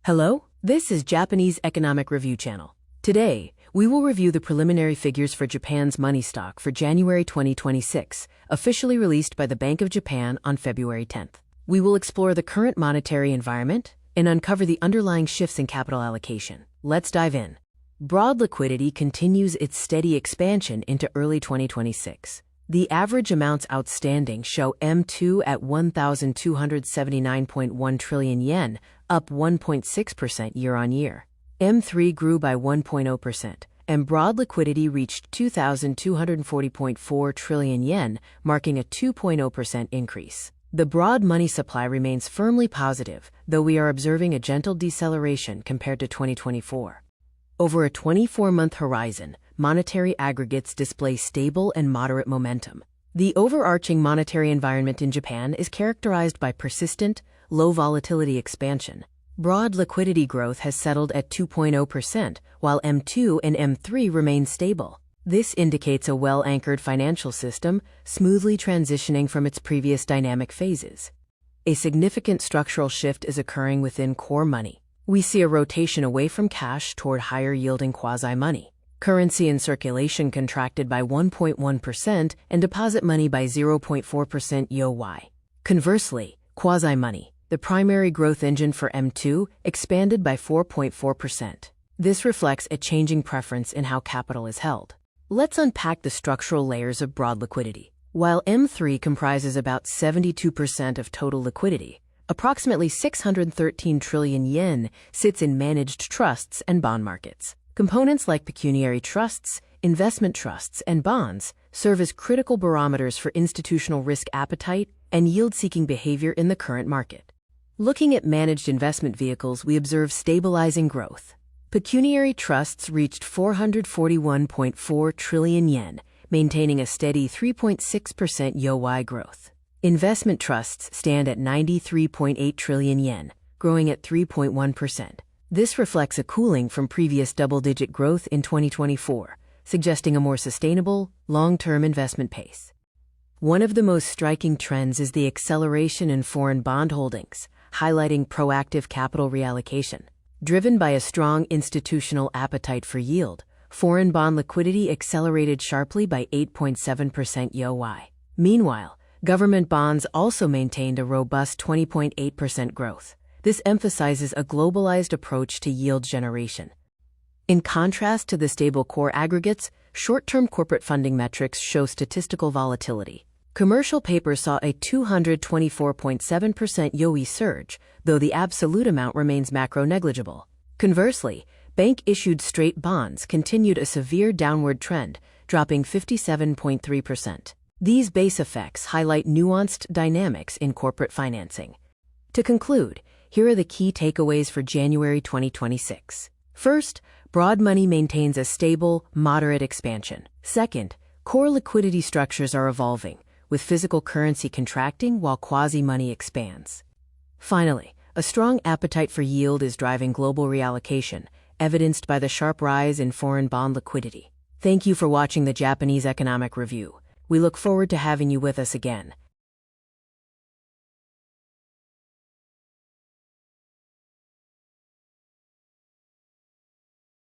Hello, this is Japanese Economic Review Channel. Today, we will review the preliminary figures for Japan's money stock for January 2026, officially released by the Bank of Japan on February 10th. We will explore the current monetary environment and uncover the underlying shifts in capital allocation. Let's dive in. Broad liquidity continues its steady expansion into early 2026. The average amounts outstanding show M2 at 1,279.1 trillion yen, up 1.6% year-on-year. M3 grew by 1.0%, and broad liquidity reached 2,240.4 trillion yen, marking a 2.0% increase. The broad money supply remains firmly positive, though we are observing a gentle deceleration compared to 2024. Over a 24-month horizon, monetary aggregates display stable and moderate momentum. The overarching monetary environment in Japan is characterized by persistent, low-volatility expansion. Broad liquidity growth has settled at 2.0%, while M2 and M3 remain stable. This indicates a well-anchored financial system, smoothly transitioning from its previous dynamic phases. A significant structural shift is occurring within core money. We see a rotation away from cash toward higher-yielding quasi-money. Currency in circulation contracted by 1.1% and deposit money by 0.4% YoY. Conversely, quasi-money, the primary growth engine for M2, expanded by 4.4%. This reflects a changing preference in how capital is held. Let's unpack the structural layers of broad liquidity. While M3 comprises about 72% of total liquidity, approximately 613 trillion yen sits in managed trusts and bond markets. Components like pecuniary trusts, investment trusts, and bonds serve as critical barometers for institutional risk appetite and yield-seeking behavior in the current market. Looking at managed investment vehicles, we observe stabilizing growth. Pecuniary trusts reached 441.4 trillion yen, maintaining a steady 3.6% YoY growth. Investment trusts stand at 93.8 trillion yen, growing at 3.1%. This reflects a cooling from previous double-digit growth in 2024, suggesting a more sustainable, long-term investment pace. One of the most striking trends is the acceleration in foreign bond holdings, highlighting proactive capital reallocation. Driven by a strong institutional appetite for yield, foreign bond liquidity accelerated sharply by 8.7% YoY. Meanwhile, government bonds also maintained a robust 20.8% growth. This emphasizes a globalized approach to yield generation. In contrast to the stable core aggregates, short-term corporate funding metrics show statistical volatility. Commercial paper saw a 224.7% YoY surge, though the absolute amount remains macro-negligible. Conversely, bank-issued straight bonds continued a severe downward trend, dropping 57.3%. These base effects highlight nuanced dynamics in corporate financing. To conclude, here are the key takeaways for January 2026. First, broad money maintains a stable, moderate expansion. Second, core liquidity structures are evolving, with physical currency contracting while quasi-money expands. Finally, a strong appetite for yield is driving global reallocation, evidenced by the sharp rise in foreign bond liquidity. Thank you for watching the Japanese Economic Review. We look forward to having you with us again.